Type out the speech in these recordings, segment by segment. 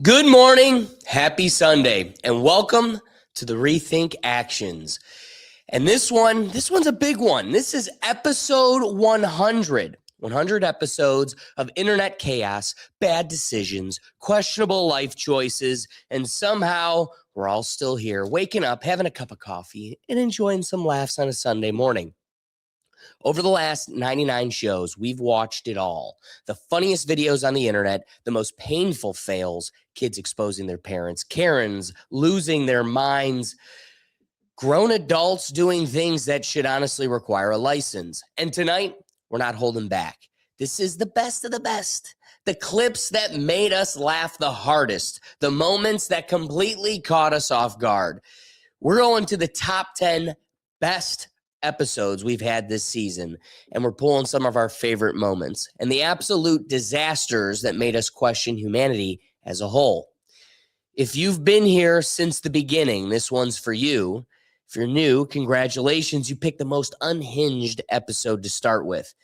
Good morning, happy Sunday, and welcome to the REthink ACTIONS. And this one's a big one. This is episode 100. 100 episodes of internet chaos, bad decisions, questionable life choices, and somehow we're all still here, waking up, having a cup of coffee, and enjoying some laughs on a Sunday morning. Over the last 99 shows, we've watched it all. The funniest videos on the internet, the most painful fails, kids exposing their parents, Karens losing their minds, grown adults doing things that should honestly require a license. And tonight, we're not holding back. This is the best of the best. The clips that made us laugh the hardest, the moments that completely caught us off guard. We're going to the top 10 best episodes we've had this season, and we're pulling some of our favorite moments and the absolute disasters that made us question humanity as a whole. If you've been here since the beginning, this one's for you. If you're new, congratulations, you picked the most unhinged episode to start with.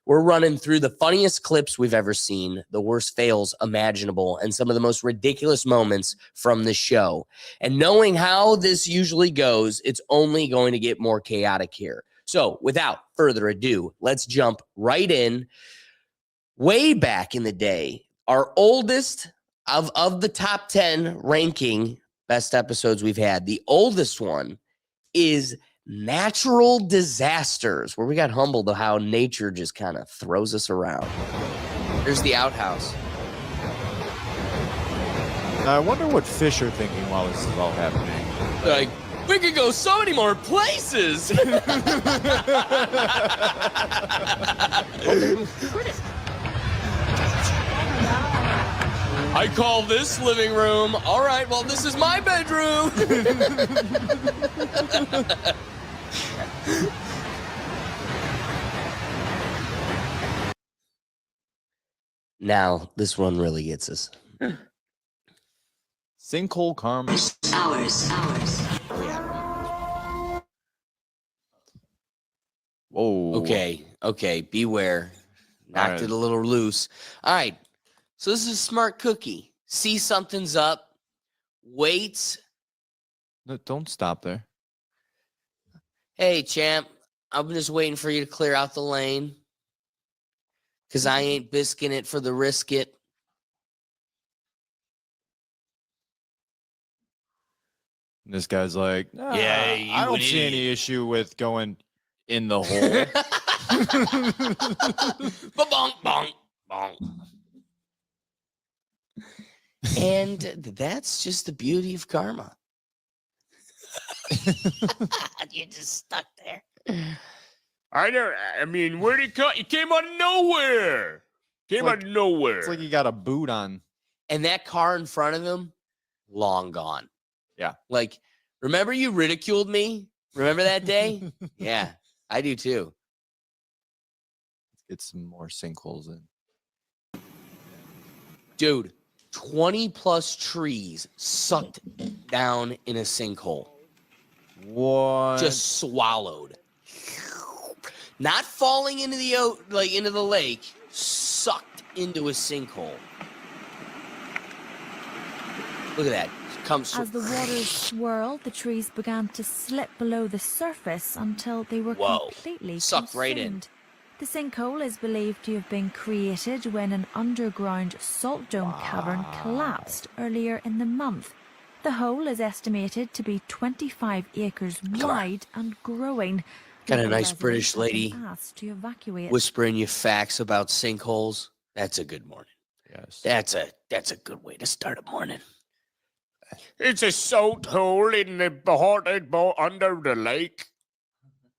We're running through the funniest clips we've ever seen, the worst fails imaginable, and some of the most ridiculous moments from the show. And knowing how this usually goes, it's only going to get more chaotic here. So without further ado, let's jump right in. Way back in the day, our oldest of the top 10 ranking best episodes we've had, the oldest one is Natural Disasters, where we got humbled at how nature just kind of throws us around. There's the outhouse. I wonder what fish are thinking while this is all happening. Like, we could go so many more places. I call this living room. All right, well, this is my bedroom. Now, this one really gets us. Sinkhole karma. Hours. Oh, yeah. Whoa. Okay, beware. Knocked it a little loose. All right, so this is a smart cookie. See something's up, waits. No, don't stop there. Hey, champ, I'm just waiting for you to clear out the lane. Because I ain't bisking it for the risk it. And this guy's like, Yeah, you I don't an see any idiot." issue with going in the hole. Bonk, bonk, bonk. And that's just the beauty of karma. You're just stuck there. I mean, where'd he come? He came out of nowhere. Out of nowhere. It's like he got a boot on. And that car in front of him, long gone. Yeah. Like, remember you ridiculed me? Remember that day? Yeah, I do too. Let's get some more sinkholes in. Dude, 20 plus trees sucked down in a sinkhole. What? Just swallowed. Not falling into the lake, sucked into a sinkhole. Look at that. As the waters swirled, the trees began to slip below the surface until they were completely sucked right in. consumed. The sinkhole is believed to have been created when an underground salt dome cavern collapsed earlier in the month. The hole is estimated to be 25 acres wide and growing. Got a Local nice British residents have lady been asked to evacuate. whispering you facts about sinkholes. That's a good morning. Yes. That's a good way to start a morning. It's a salt hole in the haunted boat under the lake.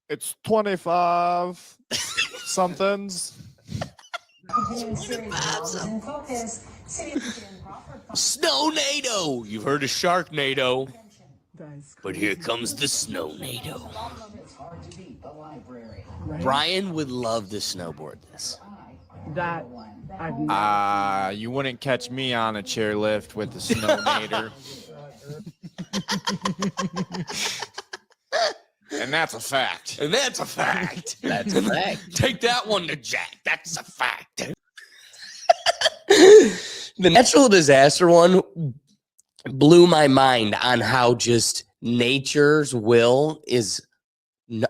It's 25 somethings. Snownado! You've heard of Sharknado. But here comes the Snownado. Brian would love to snowboard this. That I've You wouldn't catch me on a chairlift with the Snownator. And that's a fact. And that's a fact. That's a fact. Take that one to Jack. That's a fact. The natural disaster one blew my mind on how just nature's will is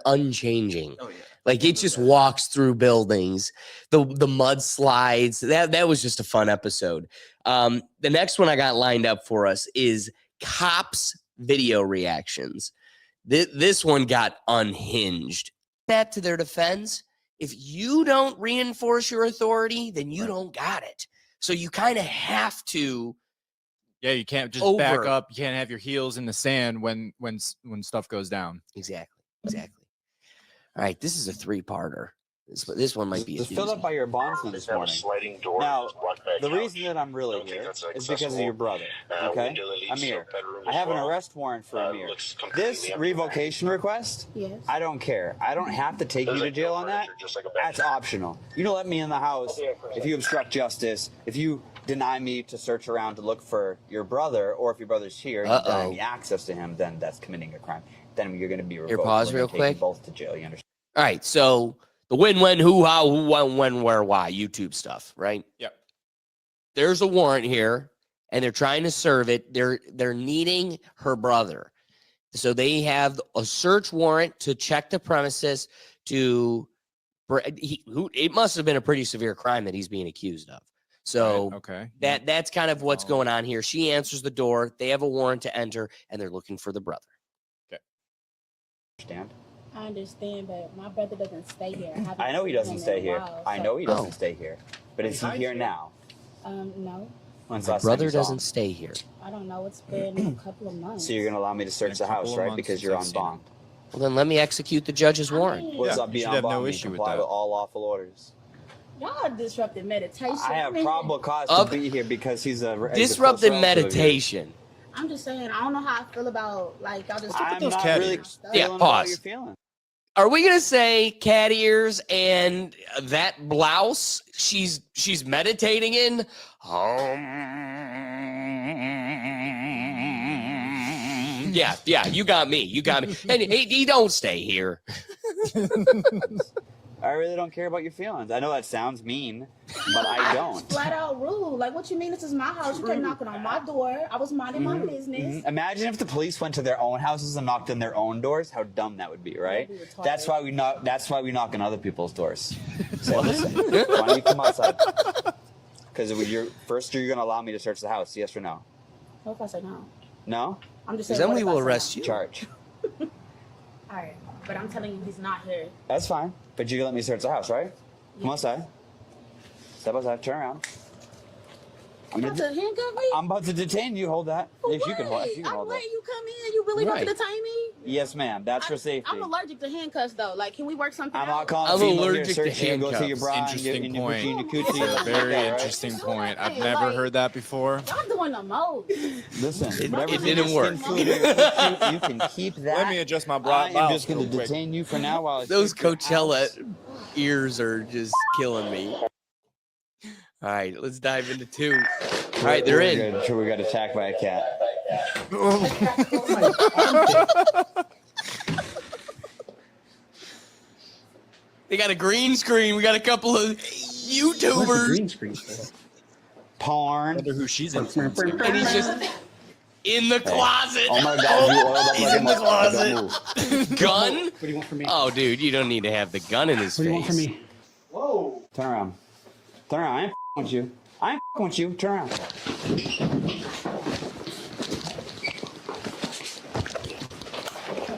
unchanging. Oh, yeah. Like it just walks through buildings, the mudslides. That was just a fun episode. The next one I got lined up for us is cops video reactions. This one got unhinged. That to their defense, if you don't reinforce your authority, then you don't got it. So you kind of have to. Yeah, you can't just back up. You can't have your heels in the sand when stuff goes down. Exactly. All right, this is a 3-parter. This one might be a Just filled up by your bondsman this morning. Now, the reason that I'm really here is because of your brother, okay? Amir. I have an arrest warrant for Amir. This revocation request, I don't care. I don't have to take you to jail on that. That's optional. You don't let me in the house if you obstruct justice, if you deny me to search around to look for your brother, or if your brother's here and you deny me access to him, then that's committing a crime. Then you're going to be revoked. Here, pause real quick. Both to jail, you understand? All right, so the when, who, how, who, when, where, why, YouTube stuff, right? Yep. There's a warrant here, and they're trying to serve it. They're needing her brother. So they have a search warrant to check the premises it must have been a pretty severe crime that he's being accused of. So okay. That's kind of what's going on here. She answers the door. They have a warrant to enter, and they're looking for the brother. Okay. Understand? I understand, but my brother doesn't stay here. I know he doesn't stay here. I know he doesn't stay here. But is he here now? No. When's My last time brother you saw doesn't him? stay here. I don't know. It's been a couple of months. So you're going to allow me to search the house, right? Because you're on bond. Well, then let me execute the judge's warrant. What does that you be should on have bond? no You issue with comply that. with all lawful orders. Y'all disrupted meditation. I have probable cause Up- to be here because he's a Disrupted close relative of yours. meditation. I'm just saying, I don't know how I feel about, like, y'all just... I'm those not cat really ears. Yeah, feeling pause. how you're feeling. Are we gonna say cat ears and that blouse she's meditating in? Yeah, you got me. And he don't stay here. I really don't care about your feelings. I know that sounds mean, but I don't. Flat out rude. Like, what you mean? This is my house. You kept knocking on my door. I was minding my business. Imagine if the police went to their own houses and knocked on their own doors. How dumb that would be, right? That'd be retarded. That's why we knock. That's why we knock on other people's doors. Say, listen, why don't you come outside? Because you're gonna allow me to search the house, yes or no? What if I say no? No? I'm just Because saying. then what we if I will say arrest no? you. Charge. All right, but I'm telling you, he's not here. That's fine. But you can let me search the house, right? Come outside. Step outside. Turn around. You about to handcuff me? I'm about to detain you. Hold that. For If you can hold, what? if you can I'm hold that. letting you come in. You really about to Right. detain me? Yes, ma'am. That's for safety. I'm allergic to handcuffs, though. Like, can we work something I'm out? not calling I'm female here, allergic to search you, go through your handcuffs. bra and Interesting your point. coochie and your coochie. It's a very Yeah, right? interesting point. I've Hey, never like- heard that before. Y'all doing the most. Listen, whatever it didn't work. You can keep that. Let me adjust my I blouse am just going real to quick. detain you for now while I Those search your Coachella house. ears are just killing me. All right, let's dive into 2. All right, they're We're in. good. Sure, we got attacked by a cat. They got a green screen. We got a couple of YouTubers. Green screen. Porn. Wonder who she's influencing. And he's just in the closet. Oh my God, you oiled up He's like a in the mustard. closet. Don't move. Gun? What do you want from me? Oh, dude, you don't need to have the gun in his What do you want from face. me? Turn around. Turn around. I ain't with you. I ain't with you. Turn around.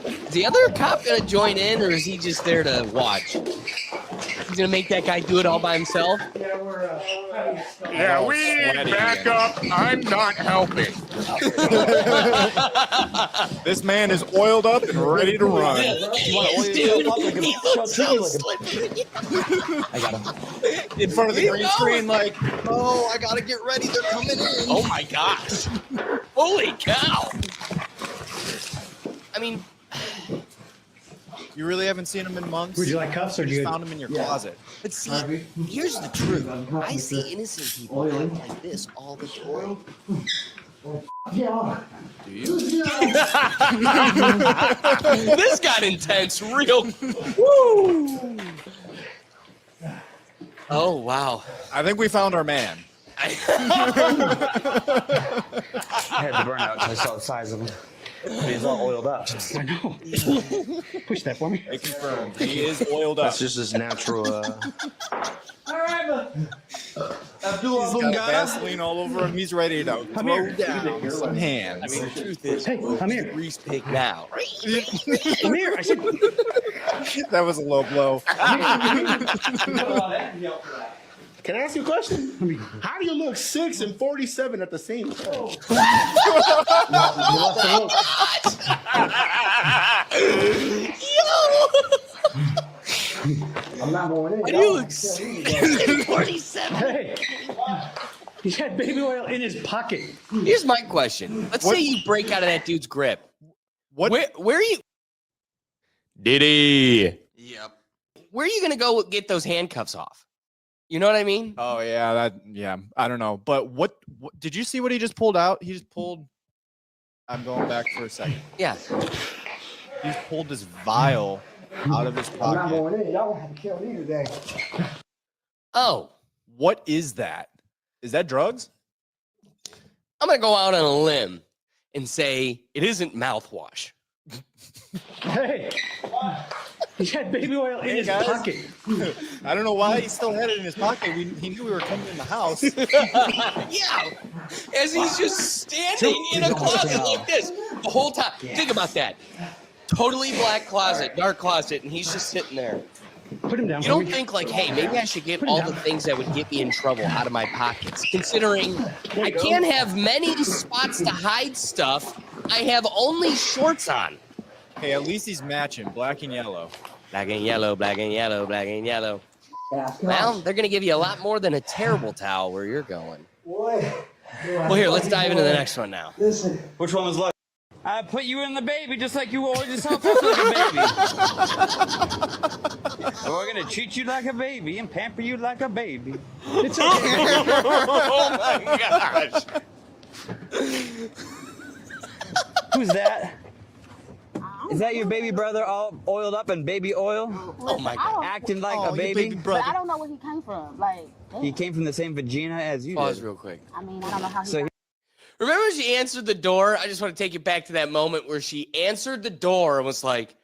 Is the other cop gonna join in, or is he just there to watch? He's gonna make that guy do it all by himself. Yeah, we need backup. I'm not helping. This man is oiled up and ready to run. You want to oil yourself up like a shut up. I got him. In front of the green going. screen, like, oh, I gotta get ready. They're coming in. Oh my gosh! Holy cow! I mean, You really haven't seen him in months? Would you like cuffs or do You you? just found him in your closet. but see, here's the truth. I see innocent people act like this all the time. Do you? This got intense real. Woo! Oh wow! I think we found our man. I had to burn out because I saw the size of him. He's all oiled up. I know. Push that for me. I confirm. He is oiled up. That's just his natural. All right, He's got Vaseline all over him. He's ready to throw down some hands. mean, the truth is, Hey, I'm here. Grease pig now. I'm here. I said, That was a low blow. Can I ask you a question? How do you look 6 and 47 at the same time? I'm not going in. Why do you look 6 and 47? Hey, he's had baby oil in his pocket. Here's my question. Let's say you break out of that dude's grip. What? Where are you? Diddy. Yep. Where are you going to go get those handcuffs off? You know what I mean? Oh yeah, I don't know. But what did you see what he just pulled out? He just pulled. I'm going back for a second. Yeah. He just pulled this vial out of his I'm not pocket. going in. Y'all won't have to kill me today. Oh, What is that? Is that drugs? I'm going to go out on a limb and say it isn't mouthwash. Hey, he's had baby oil in his guys. pocket. I don't know why he still had it in his pocket. He knew we were coming in the house. Yeah. As he's just standing in a closet like this the whole time. Think about that. Totally black closet, dark closet, and he's just sitting there. Put him down. You don't think like, hey, maybe I should get all the things that would get me in trouble out of my pockets, considering I can't have many spots to hide stuff. I have only shorts on. Hey, at least he's matching black and yellow. Black and yellow, black and yellow, black and yellow. Well, they're going to give you a lot more than a terrible towel where you're going. Well, here, let's dive into the next one now. Which one was left? I put you in the baby just like you always yourself like a baby. So we're gonna treat you like a baby and pamper you like a baby. It's okay. Oh my gosh. Who's that? Is that your baby brother all oiled up in baby oil? Oh, my God. Acting like Oh, a your baby? brother. I don't know where he came from. Like, He came from the same vagina as you Pause did. real quick. I mean, I don't know how he So got Remember when she answered the door? I just want to take you back to that moment where she answered the door and was like,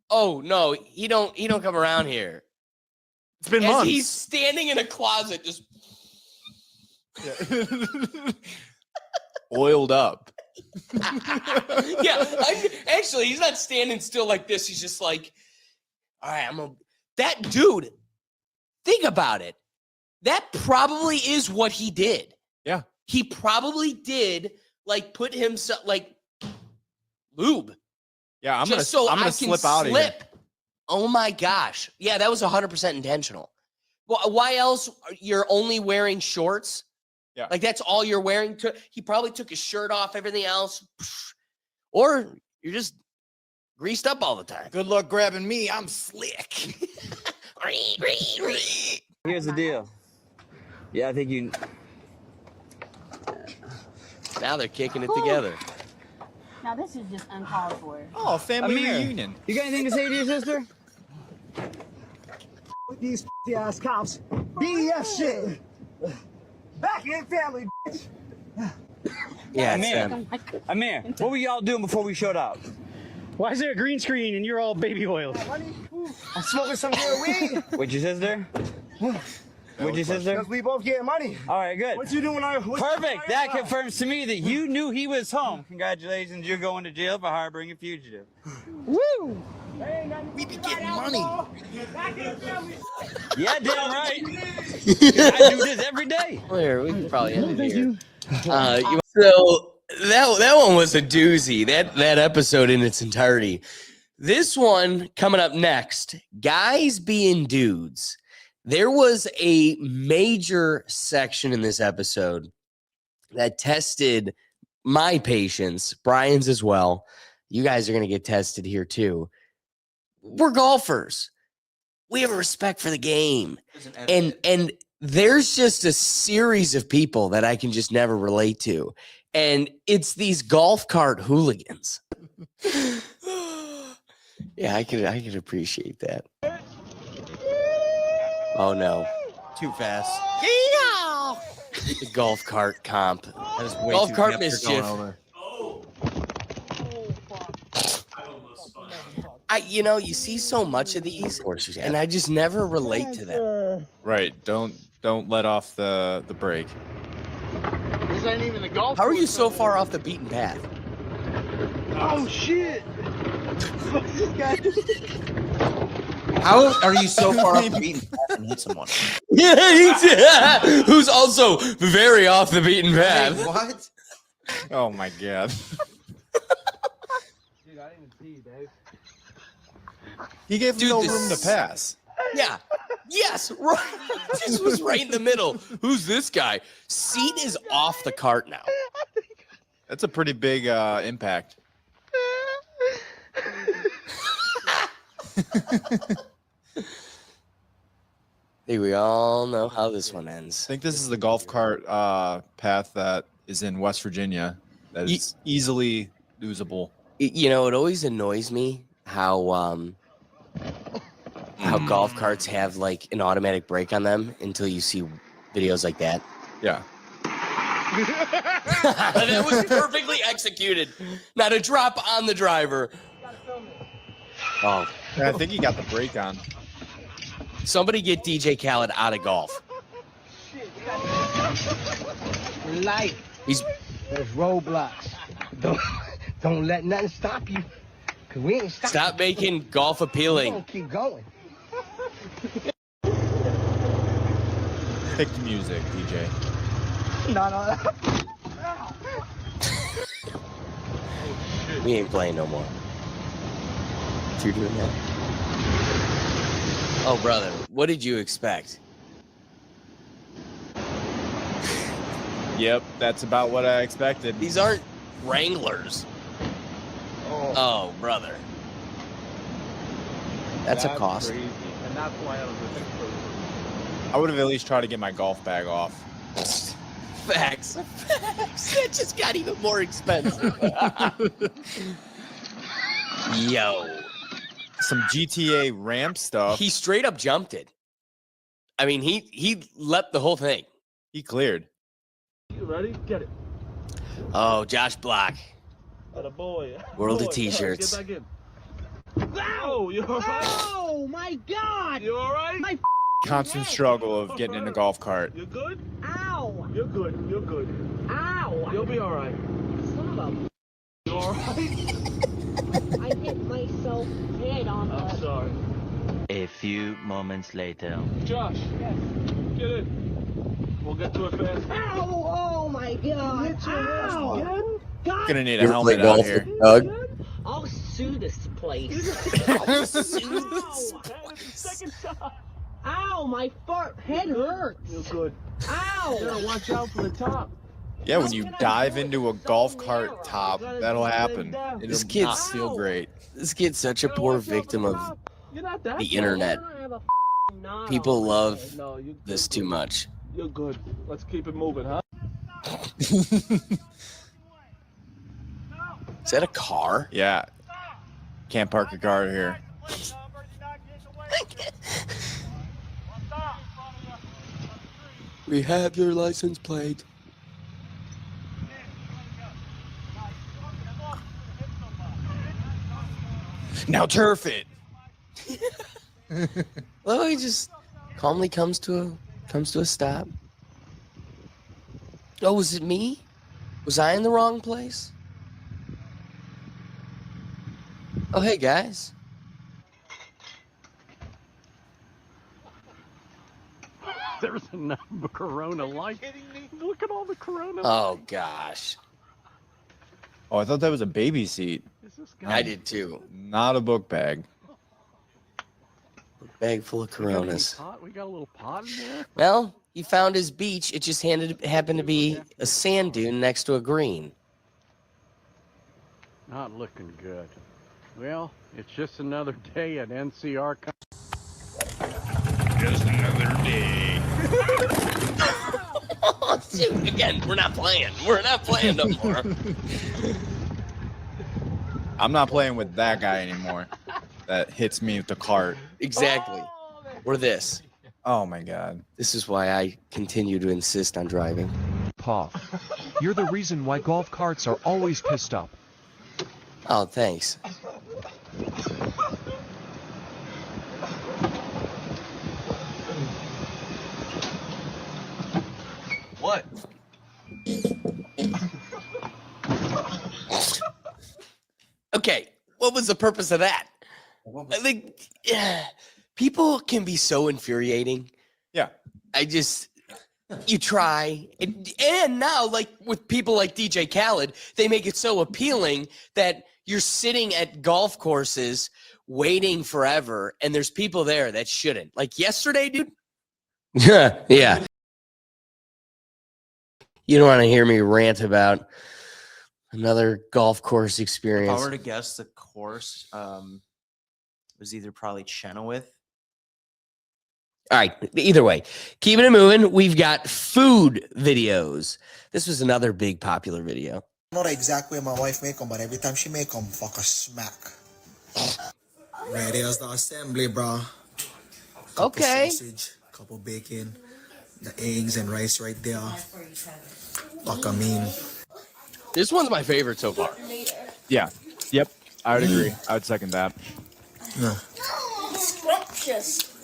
"Oh no, he don't come around here." It's been As months. he's standing in a closet, just Oiled up. yeah. Actually, he's not standing still like this. He's just like, "All right, that dude." Think about it. That probably is what he did. Yeah. He probably did like put himself like lube. Yeah, I'm just gonna so I'm gonna I can slip out of here. Oh my gosh. Yeah, that was 100% intentional. Well, why else you're only wearing shorts? Yeah. Like that's all you're wearing. He probably took his shirt off, everything else. Or you're just greased up all the time. Good luck grabbing me. I'm slick. Here's the deal. Yeah, I think you... Now they're kicking it together. Now, this is just uncalled for. Oh, family Amir, reunion. You got anything to say to your sister? These ass cops. BS shit. Back in family, bitch. Yeah, it's Amir, them. Amir, what were y'all doing before we showed up? Why is there a green screen and you're all baby oiled? I'm smoking some good weed. With your sister? With your sister? Because we both getting money. All right, good. What you doing? Perfect. That confirms to me that you knew he was home. Congratulations, you're going to jail for harboring a fugitive. Woo! We be getting money. Yeah, damn right. I do this every day. Well, here, we can probably end it here. So that one was a doozy. That episode in its entirety. This one coming up next, guys being dudes. There was a major section in this episode that tested my patience, Brian's as well. You guys are going to get tested here too. We're golfers. We have a respect for the game. And there's just a series of people that I can just never relate to. And it's these golf cart hooligans. Yeah, I could appreciate that. Oh no. Too fast. The golf cart comp. That is way Golf too cart deft for mischief. going over. You see so much of these, and I just never relate to them. Right. Don't let off the brake. This ain't even the golf. How are you so far off the beaten path? Oh shit! How are you so far off the beaten path and hit someone? Who's also very off the beaten path. Wait, what? Oh my god. Dude, I didn't even see you, Dave. He gave Dude, no this- room to pass. Yeah. Yes. Right. This was right in the middle. Who's this guy? Seat is off the cart now. That's a pretty big impact. I think we all know how this one ends. I think this is the golf cart path that is in West Virginia that is easily losable. It always annoys me how golf carts have like an automatic brake on them until you see videos like that. Yeah. That was perfectly executed. Not a drop on the driver. Oh, I think he got the brake on. somebody get DJ Khaled out of golf. In life, He's there's roadblocks. Don't let nothing stop you. Cause we ain't stopping. stop making golf We're appealing. gonna keep going. Pick the music, DJ. No. We ain't playing no more. If you're doing that. Oh, brother, what did you expect? Yep, that's about what I expected. These aren't Wranglers. Oh, brother. That's a cost. Crazy. And that's why I was looking for. I would have at least tried to get my golf bag off. Facts. It just got even more expensive. Yo. Some GTA ramp stuff. He straight up jumped it. I mean, he leapt the whole thing. He cleared. You ready? Get it. Oh, Josh Block. Boy. World of T-shirts. Get back in. Oh, you all right? Oh my God! You all right? My Constant struggle of getting in a golf cart. You good? Ow! You're good. You're good. Ow! You'll be all right. Son of You all right? a- I hit myself head on I'm the. sorry. A few moments later. Josh. Yes. Get in. We'll get to it fast. Ow! Oh my God! Ow! Again? God! Gonna need a helmet out here. Doug? I'll sue this place. Second shot. Ow! My head hurts. You're good. Ow! You gotta watch out for the top. Yeah, when you dive into a golf cart top, that'll happen. This It'll kid's- not feel great. This kid's such a poor victim of You're not that the bad. internet. I have a knot People on my love head. No, you're this good. too much. You're good. Let's keep it moving, huh? Is that a car? Yeah. Can't park a car here. We have your license plate. Now turf it. Well, he just calmly comes to a stop. Oh, was it me? Was I in the wrong place? Oh, hey guys. There's another Corona light. Look at all the Corona. Oh gosh, Oh, I thought that was a baby seat. Is this guy? I did too. Not a book bag. Bag full of Coronas. We got a little pot in there. Well, he found his beach. It just happened to be a sand dune next to a green. Not looking good. Well, it's just another day at NCR. Just another day. Oh, dude, again, we're not playing. We're not playing no more. I'm not playing with that guy anymore. That hits me with the cart. Exactly. We're this. Oh my God. This is why I continue to insist on driving. Paw, you're the reason why golf carts are always pissed up. Oh, thanks. What? Okay, what was the purpose of that? I think people can be so infuriating. Yeah. You try. And now, like with people like DJ Khaled, they make it so appealing that you're sitting at golf courses waiting forever, and there's people there that shouldn't. Like yesterday, dude. Yeah. You don't want to hear me rant about another golf course experience. If I were to guess, the course was either probably Chenoweth. All right. Either way, keeping it moving. We've got food videos. This was another big popular video. Not exactly my wife make them, but every time she make them, fuck a smack. Right, here's the assembly, bro. Couple sausage, couple bacon, the eggs and rice right there. Fuck, I mean. This one's my favorite so far. Yeah. Yep. I would agree. I would second that. No. Scrumptious.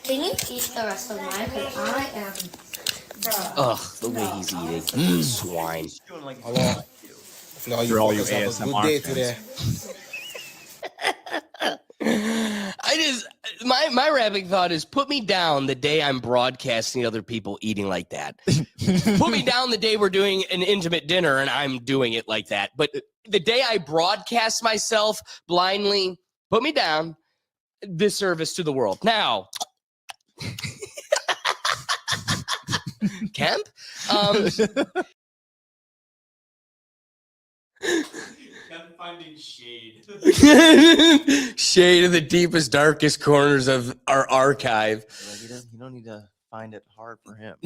Can you eat the rest of mine? Because I am. Ugh, the way he's eating. Swine. Hello. For all you ASMR today. My rapping thought is put me down the day I'm broadcasting other people eating like that. Put me down the day we're doing an intimate dinner and I'm doing it like that. But the day I broadcast myself blindly, put me down. Disservice to the world. Now, Kemp? Finding shade. Shade in the deepest, darkest corners of our archive. You don't need to find it hard for him.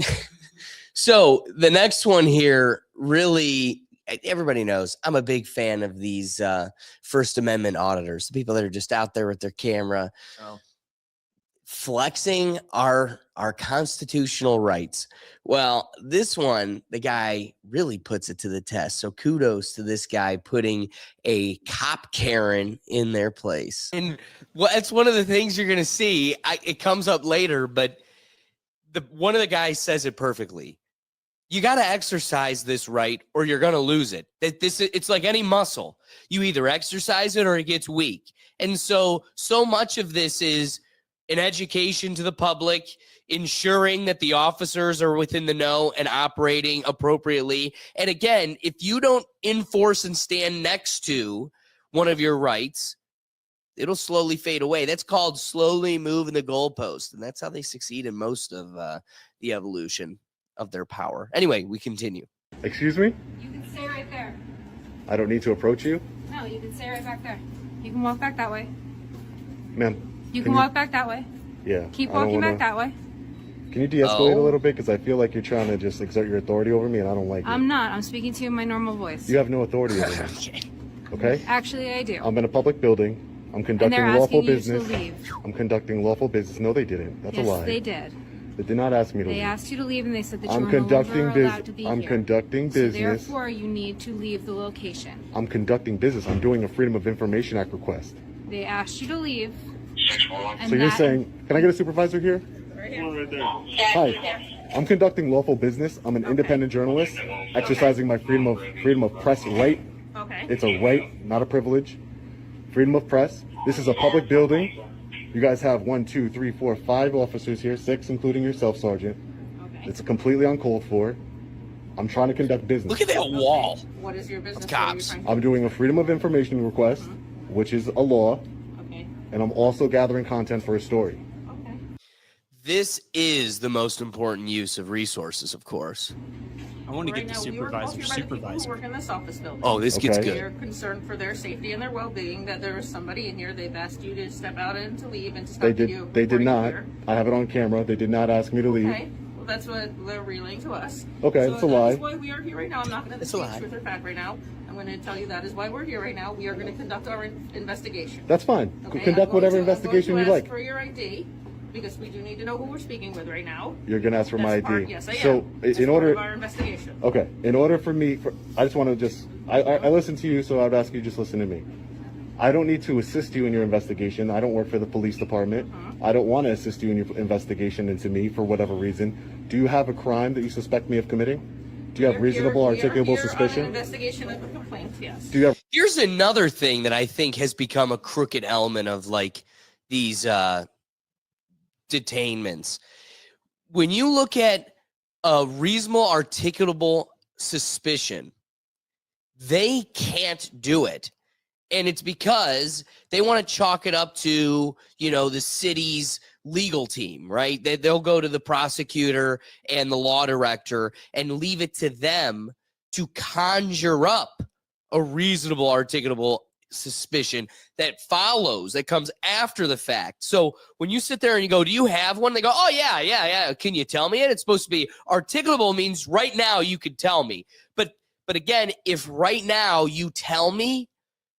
So the next one here, really, everybody knows I'm a big fan of these First Amendment auditors, the people that are just out there with their camera, flexing our constitutional rights. Well, this one, the guy really puts it to the test. So kudos to this guy putting a cop Karen in their place. And well, that's one of the things you're going to see. It comes up later, but one of the guys says it perfectly. You got to exercise this right or you're going to lose it. It's like any muscle. You either exercise it or it gets weak. And so much of this is an education to the public, ensuring that the officers are within the know and operating appropriately. And again, if you don't enforce and stand next to one of your rights, it'll slowly fade away. That's called slowly moving the goalpost. And that's how they succeed in most of the evolution of their power. Anyway, we continue. Excuse me? You can stay right there. I don't need to approach you? No, you can stay right back there. You can walk back that way. Ma'am. You can walk back that way. Yeah. Keep walking back that way. Can you de-escalate a little bit? Because I feel like you're trying to just exert your authority over me, and I don't like it. I'm not. I'm speaking to you in my normal voice. You have no authority over me. Okay? Actually, I do. I'm in a public building. I'm conducting lawful business. To leave. I'm conducting lawful business. No, they didn't. That's a lie. Yes, they did. They did not ask me to leave. They asked you to leave, and they said that you I'm were no conducting longer allowed to be here. I'm conducting business. So therefore, you need to leave the location. I'm conducting business. I'm doing a Freedom of Information Act request. They asked you to leave. So you're saying, can I get a supervisor here? Right here. Right there. Hi. I'm conducting lawful business. I'm an independent journalist, exercising my freedom of press right. Okay. It's a right, not a privilege. Freedom of press. This is a public building. You guys have 1, 2, 3, 4, 5 officers here, 6 including yourself, Sergeant. Okay. It's completely uncalled for. I'm trying to conduct business. Look at that wall. What is your business? Cops. I'm doing a Freedom of Information request, which is a law. Okay. And I'm also gathering content for a story. Okay. This is the most important use of resources, of course. I want to get the supervisor. Work in this office building. Oh, this gets good. They're concerned for their safety and their well-being. That there is somebody in here. They've asked you to step out and to leave and to stop video. They did not. I have it on camera. They did not ask me to leave. Okay. Well, that's what they're relaying to us. Okay, so it's a lie. That's why we are here right now. I'm not going to speak truth or fact right now. I'm going to tell you that is why we're here right now. We are going to conduct our investigation. That's fine. Okay? Conduct whatever investigation you like. For your ID. because we do need to know who we're speaking with right now. You're gonna ask for my That's ID. part- yes, I So am. It's in part order, of our investigation. okay, in order for me, I just want to just, I listen to you, so I'd ask you just listen to me. I don't need to assist you in your investigation. I don't work for the police department. I don't want to assist you in your investigation into me for whatever reason. Do you have a crime that you suspect me of committing? Do you have reasonable, articulable suspicion? On an investigation of a complaint, yes. Do you have? Here's another thing that I think has become a crooked element of like these detainments. When you look at a reasonable, articulable suspicion, they can't do it. And it's because they want to chalk it up to, you know, the city's legal team, right? They'll go to the prosecutor and the law director and leave it to them to conjure up a reasonable, articulable suspicion that follows, that comes after the fact. So when you sit there and you go, do you have one? They go, oh, yeah. Can you tell me it? It's supposed to be articulable means right now you could tell me. But again, if right now you tell me,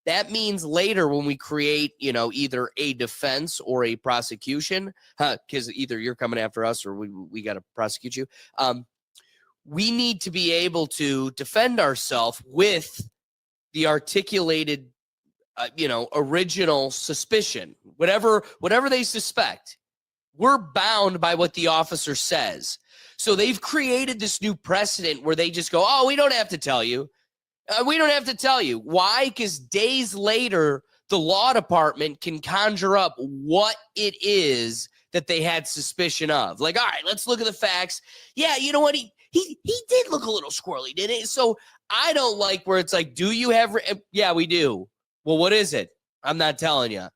that means later when we create, you know, either a defense or a prosecution, because either you're coming after us or we got to prosecute you. We need to be able to defend ourselves with the articulated, original suspicion, whatever they suspect. We're bound by what the officer says. So they've created this new precedent where they just go, oh, we don't have to tell you. We don't have to tell you. Why? Because days later, the law department can conjure up what it is that they had suspicion of. Like, all right, let's look at the facts. Yeah, you know what? He did look a little squirrely, didn't he? So I don't like where it's like, do you have? Yeah, we do. Well, what is it? I'm not telling you.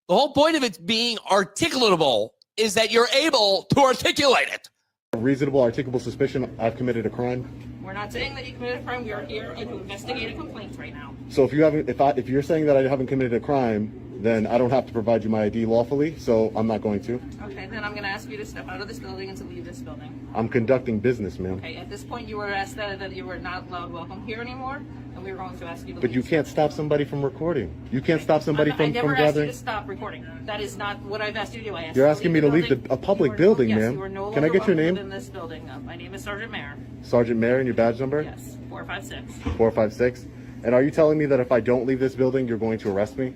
The whole point of it being articulatable is that you're able to articulate it. Reasonable, articulable suspicion I've committed a crime. We're not saying that you committed a crime. We are here to investigate a complaint right now. So if you're saying that I haven't committed a crime, then I don't have to provide you my ID lawfully, so I'm not going to. Okay, then I'm going to ask you to step out of this building and to leave this building. I'm conducting business, ma'am. Okay, at this point you were asked that you were not allowed welcome here anymore, and we were going to ask you to But leave. you can't stop somebody from recording. You can't stop somebody I from never asked you gathering. to stop recording. That is not what I've asked you to do. I asked You're you asking me to leave a public building, yes, ma'am. you are no Can I longer get your welcome name? within this building. My name is Sergeant Mayer. Sergeant Mayer, and your badge number? Yes, 456. 456. And are you telling me that if I don't leave this building, you're going to arrest me?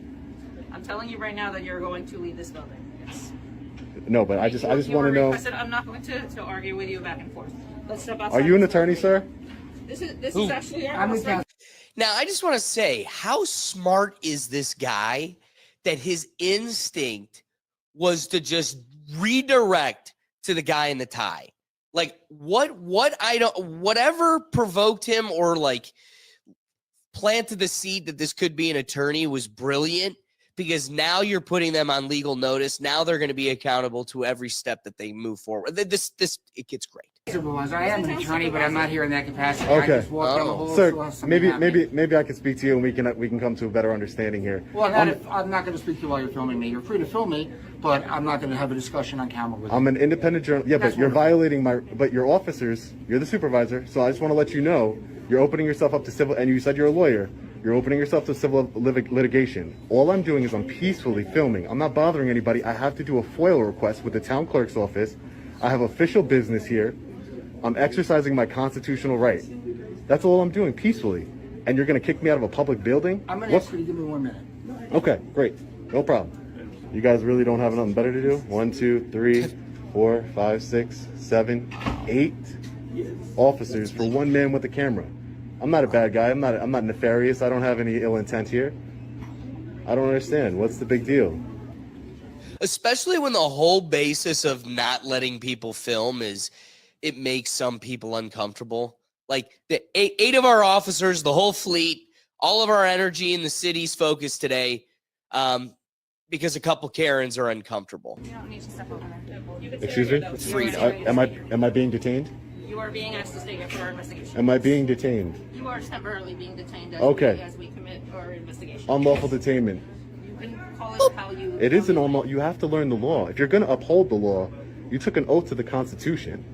I'm telling you right now that you're going to leave this building. Yes. No, but I just want to know. I'm not going to argue with you back and forth. Let's step outside. Are you an attorney, sir? This is actually our house right Now, I just want to say, how smart is this guy that his instinct was to just redirect to the guy in the tie? Like, whatever provoked him or like planted the seed that this could be an attorney was brilliant, because now you're putting them on legal notice. Now they're going to be accountable to every step that they move forward. It gets great. Supervisor, I am an attorney, but I'm not here in that capacity. Okay. I just walked down the hall, Sir, saw something happening. maybe I can speak to you and we can come to a better understanding here. Well, I'm not going to speak to you while you're filming me. You're free to film me, but I'm not going to have a discussion on camera with you. I'm an independent journalist. Yeah, That's but you're wonderful. violating but your officers, you're the supervisor, so I just want to let you know, you're opening yourself up to civil, and you said you're a lawyer, you're opening yourself to civil litigation. All I'm doing is I'm peacefully filming. I'm not bothering anybody. I have to do a FOIL request with the town clerk's office. I have official business here. I'm exercising my constitutional right. That's all I'm doing, peacefully. And you're going to kick me out of a public building? I'm going to ask you to give me 1 minute. Okay, great. No problem. You guys really don't have nothing better to do? 1, 2, 3, 4, 5, 6, 7, 8 officers for one man with a camera. I'm not a bad guy. I'm not nefarious. I don't have any ill intent here. I don't understand. What's the big deal? Especially when the whole basis of not letting people film is it makes some people uncomfortable. Like the eight of our officers, the whole fleet, all of our energy in the city's focus today, because a couple Karens are uncomfortable. You don't need to step over there. You can Excuse stay me? right Freedom. Am I being detained? You are being asked to stay here for our investigation. Am I being detained? You are temporarily being detained as we commit our investigation. Unlawful detainment. You can call it how you... It is an unlawful. You have to learn the law. If you're going to uphold the law, you took an oath to the Constitution.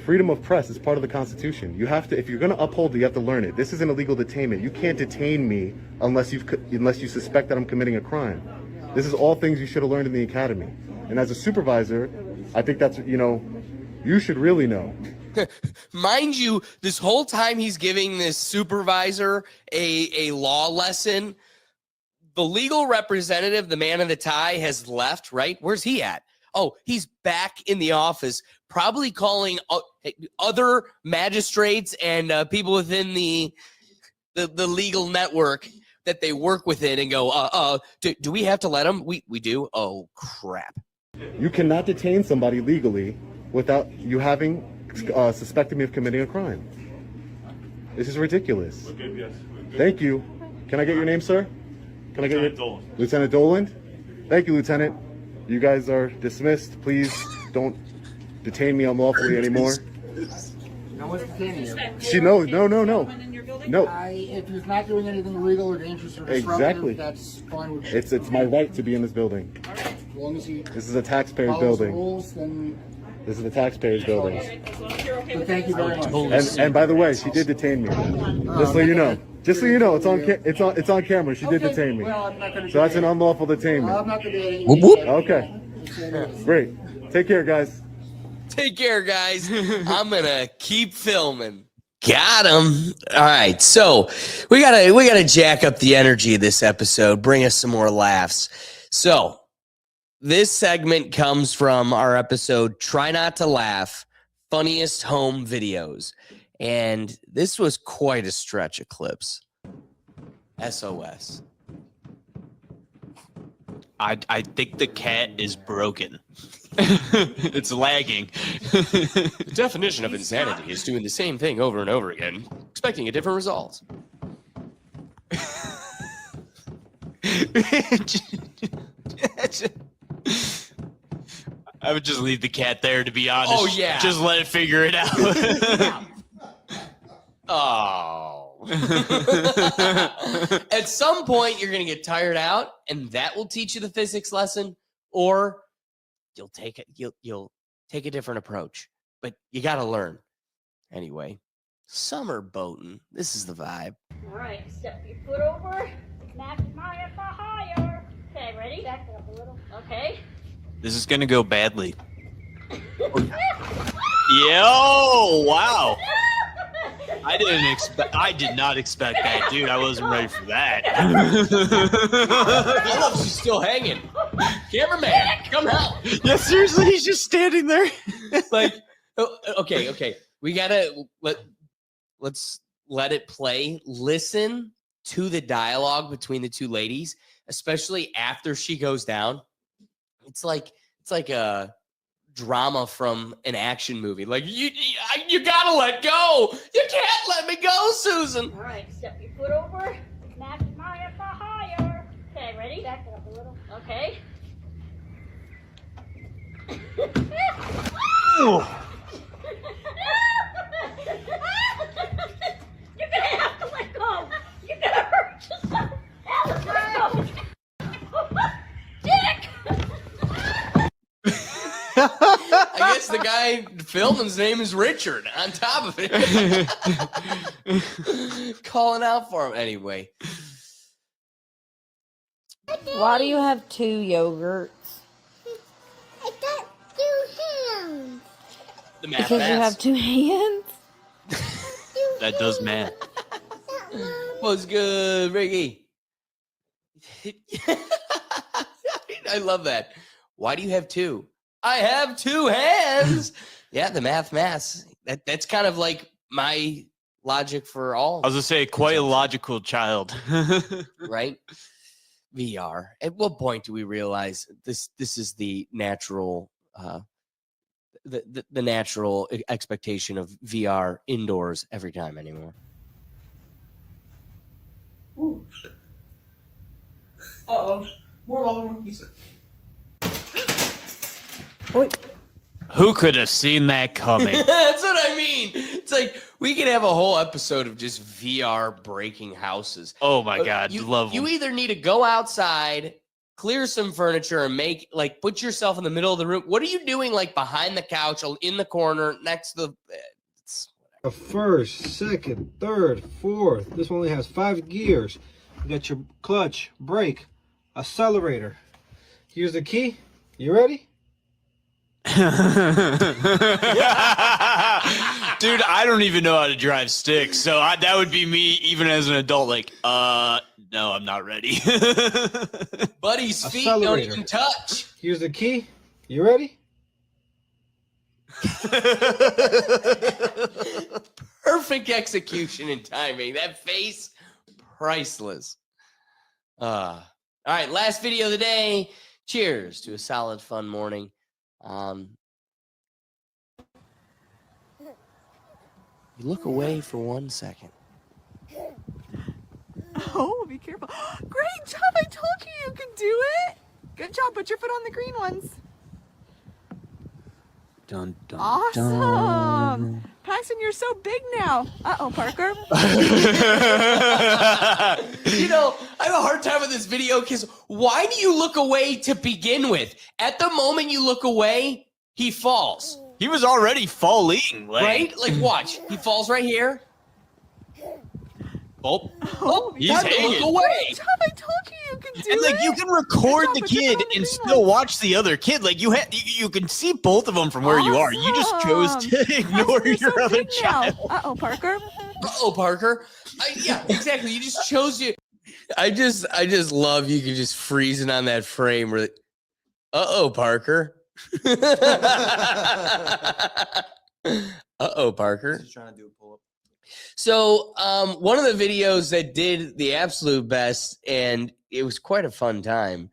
Freedom of press is part of the Constitution. You have to, if you're going to uphold it, you have to learn it. This is an illegal detainment. You can't detain me unless you suspect that I'm committing a crime. This is all things you should have learned in the academy. And as a supervisor, I think that's, you should really know. Mind you, this whole time he's giving this supervisor a law lesson, the legal representative, the man in the tie, has left, right? Where's he at? Oh, he's back in the office, probably calling other magistrates and people within the legal network that they work within and go, do we have to let him? We do? Oh, crap. You cannot detain somebody legally without you having suspecting me of committing a crime. This is ridiculous. Thank you. Can I get your name, sir? Can I get your Dolan. Lieutenant Dolan? Thank you, Lieutenant. You guys are dismissed. Please don't detain me unlawfully anymore. No one's detaining you. She knows. No. No. If he's not doing anything illegal or dangerous or disruptive, Exactly. that's fine with me. It's my right to be in this building. As long as he This is a taxpayer's follows the building. rules, then This is the taxpayer's building. but thank you very much. And by the way, she did detain me. Just so you know. Just so you know, it's on camera. She did detain me. Well, I'm not going to So that's an unlawful detainment. I'm not going to Whoop, whoop. Okay. Great. Take care, guys. Take care, guys. I'm gonna keep filming. Got him. All right, so we gotta jack up the energy of this episode. Bring us some more laughs. So this segment comes from our episode "Try Not to Laugh: Funniest Home Videos," and this was quite a stretch of clips. SOS. I think the cat is broken. It's lagging. The definition of insanity is doing the same thing over and over again, expecting a different result. I would just leave the cat there, to be honest. Oh, yeah. Just let it figure it out. Oh. At some point, you're going to get tired out, and that will teach you the physics lesson, or you'll take a different approach. But you got to learn. Anyway, summer boating. This is the vibe. All right, step your foot over, snap your mind up higher. Okay, ready? Back it up a little. Okay. This is gonna go badly. Yo! Wow! I did not expect that, dude. I wasn't ready for that. I love she's still hanging. Cameraman, come help. Yeah, seriously, he's just standing there. Like, okay. We gotta let's let it play. Listen to the dialogue between the two ladies, especially after she goes down. It's like a drama from an action movie. Like you gotta let go. You can't let me go, Susan. All right, step your foot over, snap your mind up higher. Okay, ready? Back it up a little. Okay. You're gonna have to let go. You're gonna hurt yourself. Alice, let go. Dick. I guess the guy filming's name is Richard. On top of it, calling out for him anyway. Why do you have 2 yogurts? I got 2 hands. The math Because you have 2 hands? That does math. What's good, Ricky? I love that. Why do you have 2? I have 2 hands. Yeah, the math. That's kind of like my logic for all. I was gonna say, quite a logical child. Right? VR. At what point do we realize this is the natural the natural expectation of VR indoors every time anymore? Uh-oh. More all Who could have seen that coming? That's what I mean. It's like we could have a whole episode of just VR breaking houses. Oh my God, You love them. either need to go outside, clear some furniture, and put yourself in the middle of the room. What are you doing, like behind the couch, in the corner, next to the bed? A first, second, third, fourth. This one only has 5 gears. You got your clutch, brake, accelerator. Here's the key. You ready? Dude, I don't even know how to drive stick, so that would be me even as an adult. Like, no, I'm not ready. Buddy's feet don't Accelerator. even touch. Here's the key. You ready? Perfect execution and timing. That face, priceless. All right, last video of the day. Cheers to a solid, fun morning. You look away for 1 second. Oh, be careful. Great job. I told you could do it. Good job. Put your foot on the green ones. Dun, dun, Awesome. dun. Paxton, you're so big now. Uh-oh, Parker. You know, I have a hard time with this video because why do you look away to begin with? At the moment you look away, he falls. He was already falling. Right? Like, watch. He falls right here. Oh, he's time to hanging. look away. Good job. I told you could do And it. like you can record the Good job, put your kid foot on the and green still ones. watch the other kid. Like you can see both of them from where you are. You just chose to ignore You're your so other big now. child. Uh-oh, Parker. Uh-oh, Parker. Yeah, exactly. You just chose you. I just love you can just freezing on that frame. Where, uh-oh, Parker. Uh-oh, Parker. Just trying to do a pull-up. So one of the videos that did the absolute best, and it was quite a fun time.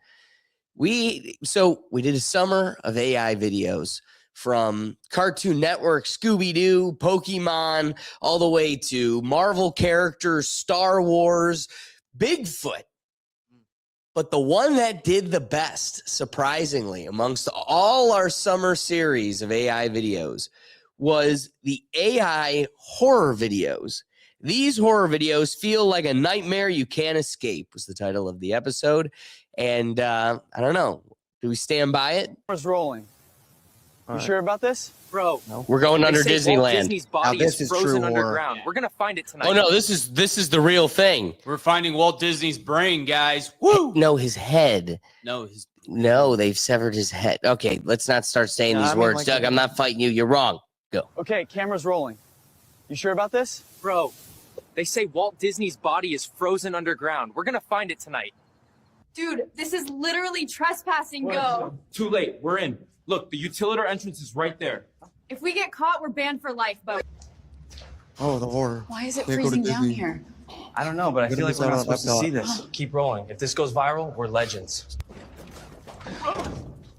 We did a summer of AI videos from Cartoon Network, Scooby-Doo, Pokemon, all the way to Marvel characters, Star Wars, Bigfoot. But the one that did the best, surprisingly, amongst all our summer series of AI videos was the AI horror videos. These horror videos feel like a nightmare you can't escape was the title of the episode. And I don't know. Do we stand by it? Camera's rolling. All You right. sure about this? Bro, We're going they under say Walt Disneyland. Disney's body Now, this is is frozen true horror. underground. We're gonna find it tonight. Oh no, this is the real thing. We're finding Walt Disney's brain, guys. Woo! No, his head. No, They've severed his head. Okay, let's not start saying No, these I mean, words. like- Doug, I'm not fighting you. You're wrong. Go. Okay, camera's rolling. You sure about this? Bro, they say Walt Disney's body is frozen underground. We're gonna find it tonight. Dude, this is literally trespassing. Go. Too late. We're in. Look, the utility entrance is right there. If we get caught, we're banned for life, but Oh, the horror. why is it They go to freezing down Disney. here? I don't know, but I What feel if like we're not it's supposed to not see about this. Keep rolling. If this goes viral, we're legends.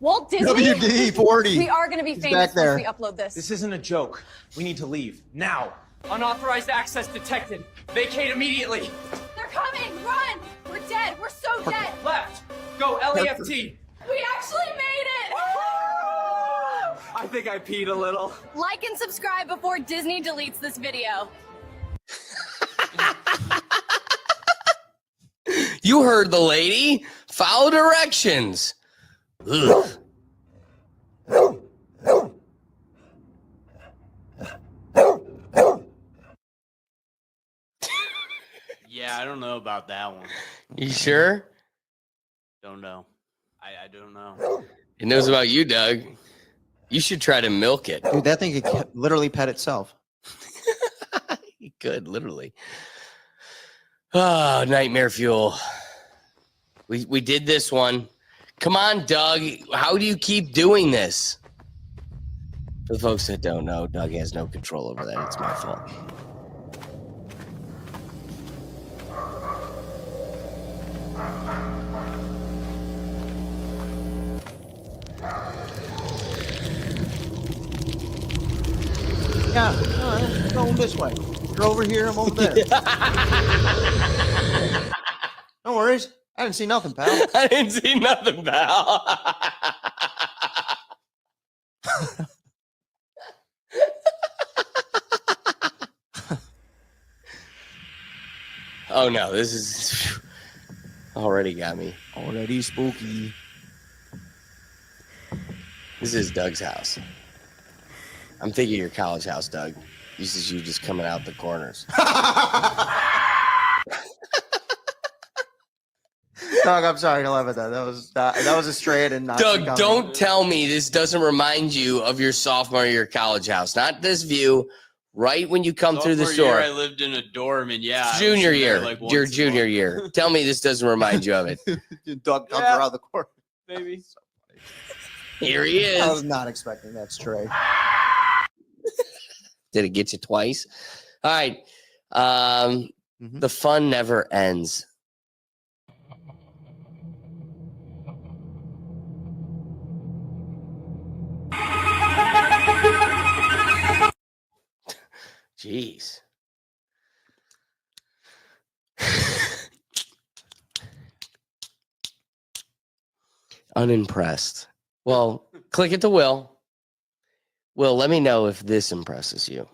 Walt Disney? WD-40. We are going to be He's famous back there. once we upload this. This isn't a joke. We need to leave. Now. Unauthorized access detected. Vacate immediately. They're coming! Run! We're dead! We're so dead! Left. Go LEFT. We actually made it! I think I peed a little. Like and subscribe before Disney deletes this video. You heard the lady. Follow directions. Ugh. Yeah, I don't know about that one. You sure? Don't know. I don't know. It knows about you, Doug. You should try to milk it. Dude, that thing could literally pet itself. It could, literally. Oh, nightmare fuel. We did this one. Come on, Doug. How do you keep doing this? For the folks that don't know, Doug has no control over that. It's my fault. Yeah, go this way. You're over here, I'm over there. No worries. I didn't see nothing, pal. I didn't see nothing, pal. Oh no, this is already got me. Already spooky. This is Doug's house. I'm thinking your college house, Doug. This is you just coming out the corners. Doug, I'm sorry to laugh at that. That was a straight and not. Doug, don't tell me this doesn't remind you of your sophomore year college house. Not this view. Right when you come through the Sophomore store. year, I lived in a dorm, and I was Junior in there, year. like, Your once a junior month. year. Tell me this doesn't remind you of it. Doug comes around the corner. Maybe. Here he is. I was not expecting that straight. Did it get you twice? All right. The fun never ends. Jeez. Unimpressed. Well, click it to Will. Will, let me know if this impresses you.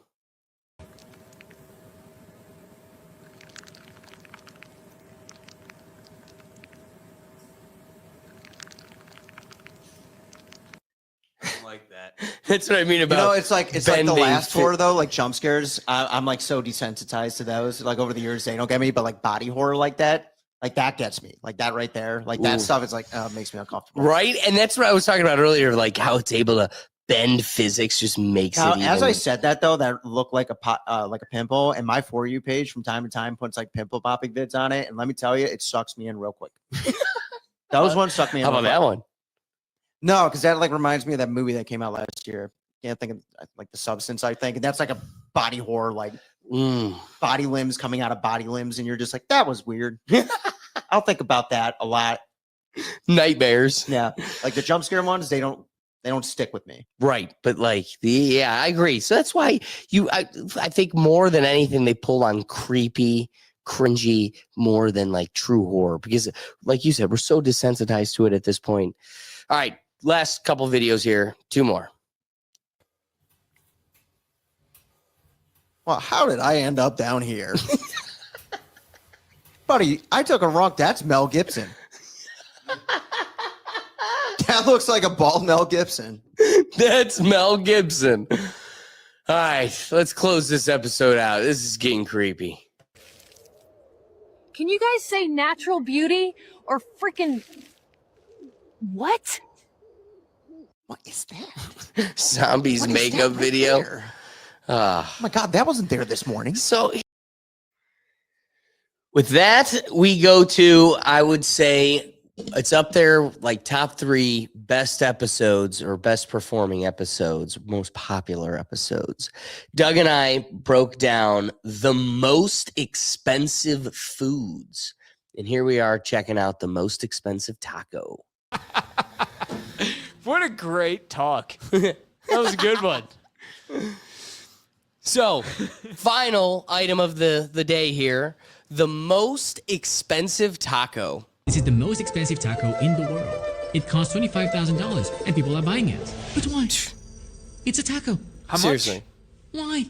Like that. That's what I mean about. It's like the bending last horror though, like jump scares. I'm like so desensitized to those. Like over the years, they don't get me, but like body horror like that gets me. Like that right there, like that stuff is like makes me uncomfortable. Right, and that's what I was talking about earlier. Like how it's able to bend physics just makes Now, it. Even... As I said that though, that looked like a pimple, and my For You page from time to time puts like pimple popping vids on it, and let me tell you, it sucks me in real quick. Those ones suck me in. How about that one? No, because that like reminds me of that movie that came out last year. Can't think of like The Substance, I think, and that's like a body horror, like body limbs coming out of body limbs, and you're just like, that was weird. I'll think about that a lot. Nightmares. Yeah, like the jump scare ones, they don't stick with me. Right, but like I agree. So that's why I think more than anything they pull on creepy, cringy more than like true horror because, like you said, we're so desensitized to it at this point. All right, last couple videos here. 2 more. Well, how did I end up down here? Buddy, I took a wrong. That's Mel Gibson. That looks like a bald Mel Gibson. That's Mel Gibson. All right, let's close this episode out. This is getting creepy. Can you guys say natural beauty or freaking what? What is that? Zombies makeup video. Oh my God, that wasn't there this morning. So with that, we go to, I would say, it's up there like top 3 best episodes or best performing episodes, most popular episodes. Doug and I broke down the most expensive foods. And here we are checking out the most expensive taco. What a great talk. That was a good one. So, final item of the day here, the most expensive taco. This is the most expensive taco in the world. It costs $25,000 and people are buying it. But why? It's a taco. How much? Seriously. Why?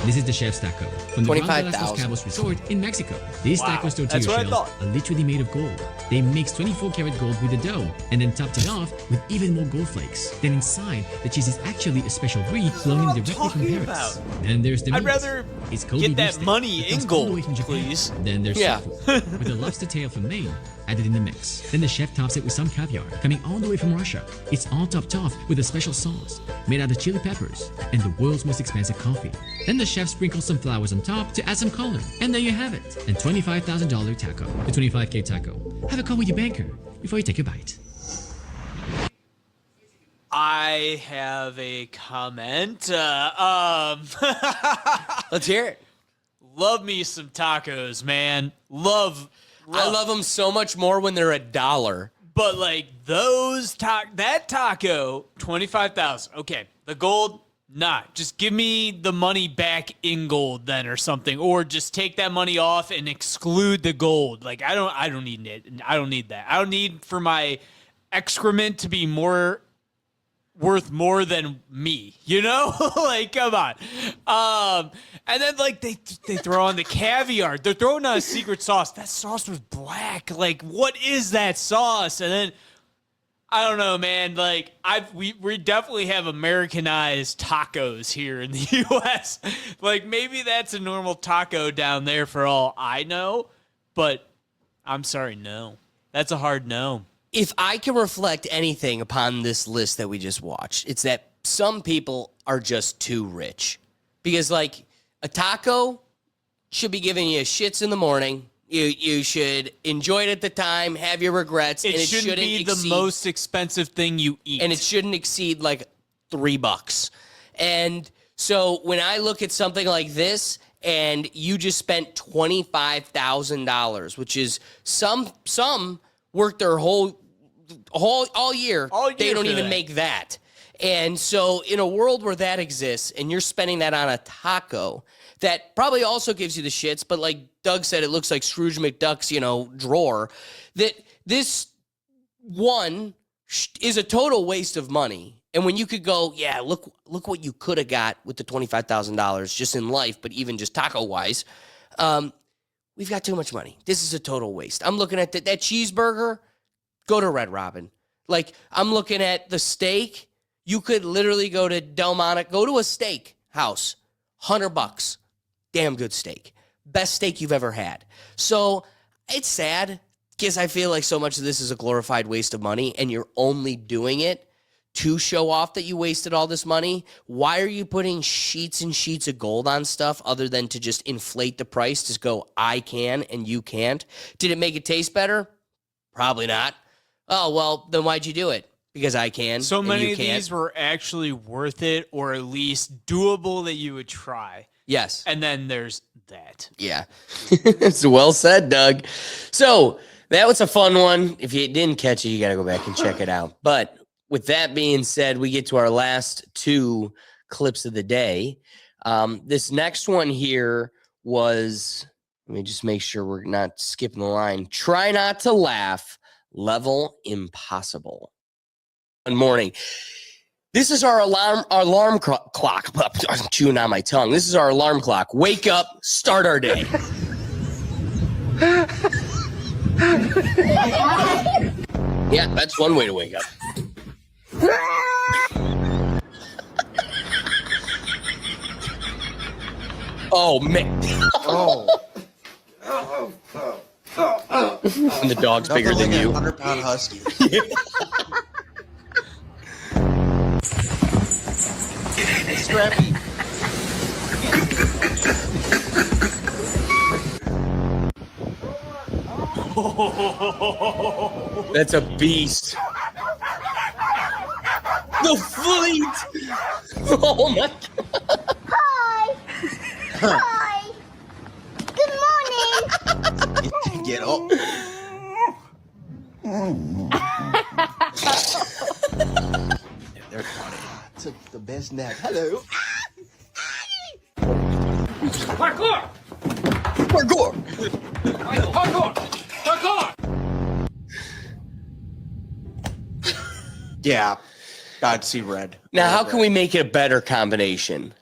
This is the chef's taco from the Gran de los 25,000. Cabos Resort in Mexico. These tacos tortilla That's what I shells thought. are literally made of gold. They mix 24-karat gold with the dough and then topped it off with even more gold flakes. Then inside, the cheese is actually a special brie flown in directly from Paris. Then there's the meat. I'd rather It's Kobe get that beefsteak money that in comes all the way gold, from Japan. please. Then there's seafood with a lobster tail from Maine added in the mix. Then the chef tops it with some caviar coming all the way from Russia. It's all topped off with a special sauce made out of chili peppers and the world's most expensive coffee. Then the chef sprinkles some flowers on top to add some color. And there you have it. And $25,000 taco. The 25K taco. Have a call with your banker before you take a bite. I have a comment. Let's hear it. Love me some tacos, man. Love. I love them so much more when they're $1. But like that taco, 25,000. Okay, the gold, not. Just give me the money back in gold then, or something, or just take that money off and exclude the gold. Like I don't need it. I don't need that. I don't need for my excrement to be worth more than me, you know? Like, come on. And then like they throw on the caviar. They're throwing on a secret sauce. That sauce was black. Like, what is that sauce? And then I don't know, man. Like we definitely have Americanized tacos here in the US. Like maybe that's a normal taco down there for all I know, but I'm sorry, no. That's a hard no. If I can reflect anything upon this list that we just watched, it's that some people are just too rich. Because, like, a taco should be giving you shits in the morning. You should enjoy it at the time, have your regrets. It and shouldn't be the most expensive thing you eat. And it shouldn't exceed, like, $3. And so when I look at something like this, and you just spent $25,000, which is some work their whole all year. They don't even make that. And so in a world where that exists and you're spending that on a taco that probably also gives you the shits, but like Doug said, it looks like Scrooge McDuck's, drawer, that this one is a total waste of money. And when you could go, yeah, look what you could have got with the $25,000 just in life, but even just taco-wise, we've got too much money. This is a total waste. I'm looking at that cheeseburger, go to Red Robin. Like, I'm looking at the steak. You could literally go to Delmonico, go to a steak house, $100. Damn good steak. Best steak you've ever had. So it's sad because I feel like so much of this is a glorified waste of money, and you're only doing it to show off that you wasted all this money. Why are you putting sheets and sheets of gold on stuff other than to just inflate the price to go, I can and you can't? Did it make it taste better? Probably not. Oh, well, then why'd you do it? Because I can. So and many you of can't. these were actually worth it, or at least doable that you would try. Yes. And then there's that. Yeah. It's well said, Doug. So that was a fun one. If you didn't catch it, you got to go back and check it out. But with that being said, we get to our last two clips of the day. This next one here was, let me just make sure we're not skipping the line. Try not to laugh. Level impossible. Good morning. This is our alarm clock. I'm chewing on my tongue. This is our alarm clock. Wake up, start our day. Yeah, that's one way to wake up. Oh, man. Oh. And the dog's bigger than you. 100-pound husky. Scrappy. That's a beast. The fleet. Oh my God. Hi. Hi. Good morning. Get up. They're funny. Took the best nap. Hello. Parkour! Parkour! Parkour! Parkour! Yeah. I'd see red. Now, how can we make it a better combination?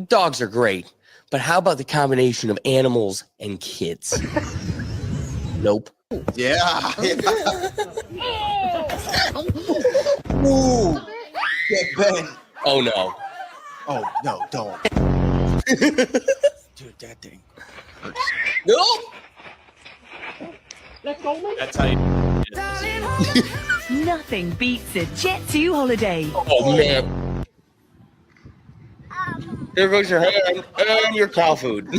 Dogs are great, but how about the combination of animals and kids? Nope. Yeah. Ooh. Get Ben. Oh, no. Oh, no, don't. Dude, that thing hurts. Nope. That's how you. Nothing beats a Jet 2 holiday. Oh, man. There goes your hand and your cow food.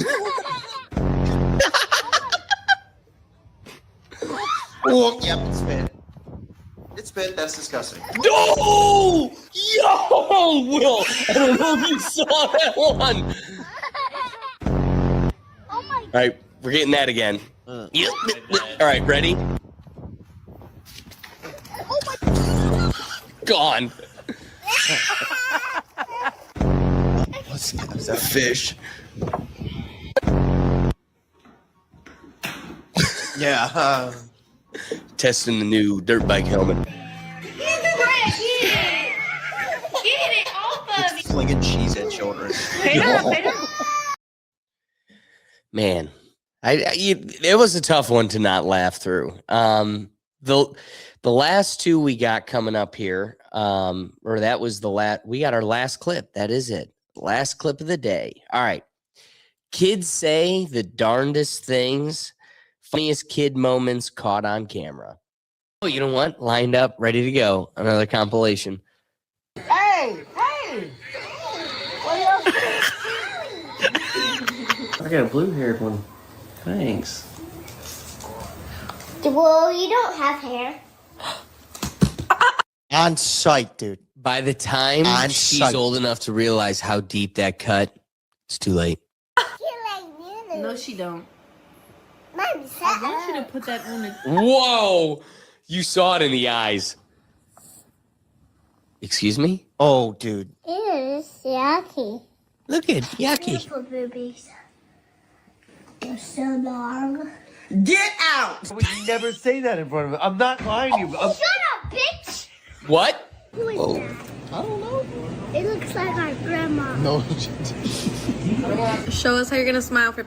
Oh, yep, it's spit. It's spit. That's disgusting. No! Yo, Will! I don't know if you saw that one. All right, we're getting that again. Yep. All right, ready? Gone. What's that? Is that a fish? Yeah. Testing the new dirt bike helmet. Get it off of me. Flinging cheese at children. Man, it was a tough one to not laugh through. The last two we got coming up here, or that was we got our last clip. That is it. Last clip of the day. All right. Kids say the darndest things Funniest kid moments caught on camera. Oh, you know what? Lined up, ready to go. Another compilation. Hey! I got a blue-haired one. Thanks. Well, you don't have hair. On sight, dude. By the time she's old enough to realize how deep that cut, it's too late. No, she don't. I want you to put that on the. Whoa! You saw it in the eyes. Excuse me? Oh, dude. It is yucky. Look at yucky. Beautiful boobies. They're so long. Get out! I would never say that in front of him. I'm not lying to you. Shut up, bitch! What? Who is that? I don't know. It looks like our grandma. No. Show us how you're gonna smile for.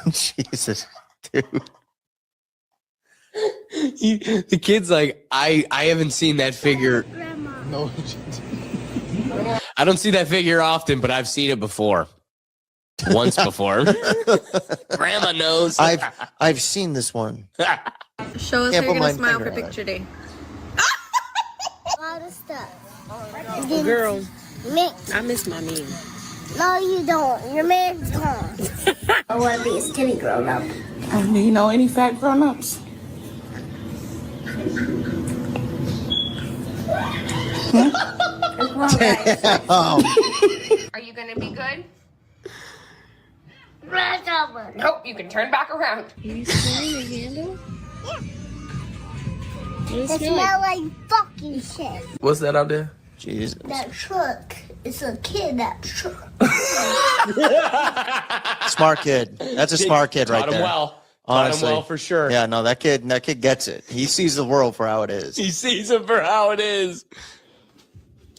Jesus, dude. The kid's like, I haven't seen that figure. No. I don't see that figure often, but I've seen it before. Once before. Grandma knows. I've seen this one. Show us how you're gonna smile for picture day. A lot of stuff. Girl, Mix. I miss my meme. No, you don't. Your man's gone. I want to be a skinny grown up. Do you know any fat grown-ups? Are you gonna be good? Run over. Nope, you can turn back around. Are you smelling the handle? It smells like fucking shit. What's that out there? Jesus. That truck. It's a kid, that truck. Smart kid. That's a smart kid right Taught him there. well. Honestly. Taught him well for sure. Yeah, no, that kid gets it. He sees the world for how it is. He sees it for how it is.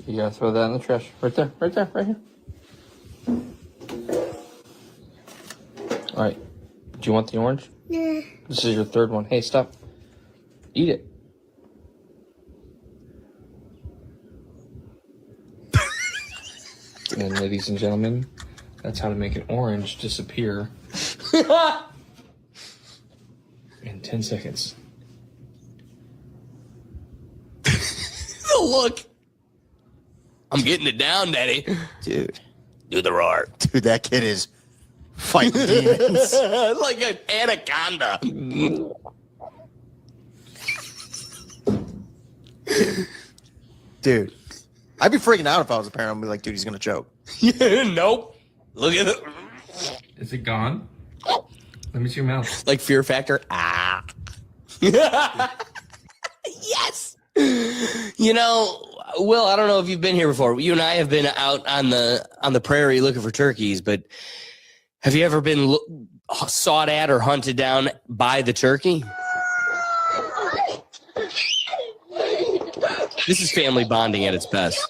You gotta throw that in the trash. Right there, right here. All right. Do you want the orange? Yeah. This is your third one. Hey, stop. Eat it. And ladies and gentlemen, that's how to make an orange disappear in 10 seconds. The look. I'm getting it down, Daddy. Dude. Do the roar. Dude, that kid is fighting demons. Like an anaconda. Dude. I'd be freaking out if I was a parent. I'd be like, dude, he's gonna choke. Nope. Look at it. Is it gone? Let me see your mouth. Like Fear Factor. Ah. Yes. You know, Will, I don't know if you've been here before. You and I have been out on the prairie looking for turkeys, but have you ever been sought at or hunted down by the turkey? This is family bonding at its best.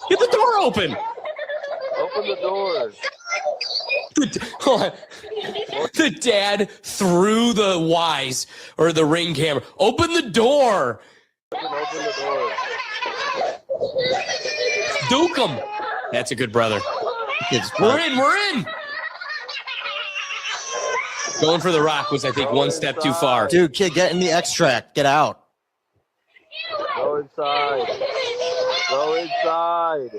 Get the door open. Open the doors. Hold on. The dad threw the Wise or the Ring camera. Open the door. Open the door. Duke him. That's a good brother. We're in. Going for the rock was, I think, one step too far. Dude, kid, get in the extract. Get out. Go inside. Go inside.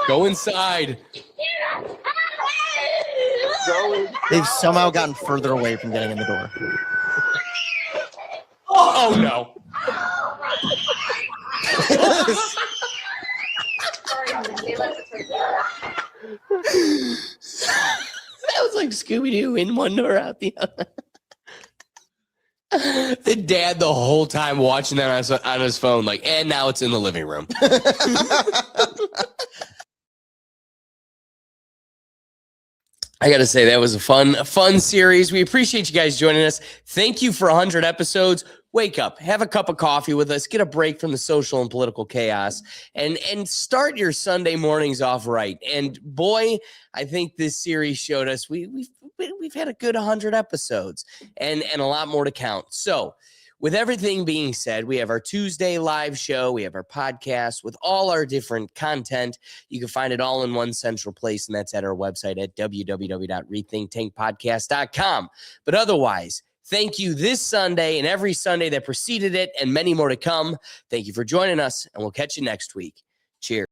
Go inside. Go inside. They've somehow gotten further away from getting in the door. Oh no. That was like Scooby-Doo, in one door, out the other. The dad the whole time watching that on his phone, like, and now it's in the living room. I got to say, that was a fun series. We appreciate you guys joining us. Thank you for 100 episodes. Wake up, have a cup of coffee with us, get a break from the social and political chaos, and start your Sunday mornings off right. And boy, I think this series showed us we've had a good 100 episodes and a lot more to count. So with everything being said, we have our Tuesday live show, we have our podcast with all our different content. You can find it all in one central place, and that's at our website at www.rethinktankpodcast.com. But otherwise, Thank you this Sunday and every Sunday that preceded it, and many more to come. Thank you for joining us, and we'll catch you next week. Cheers.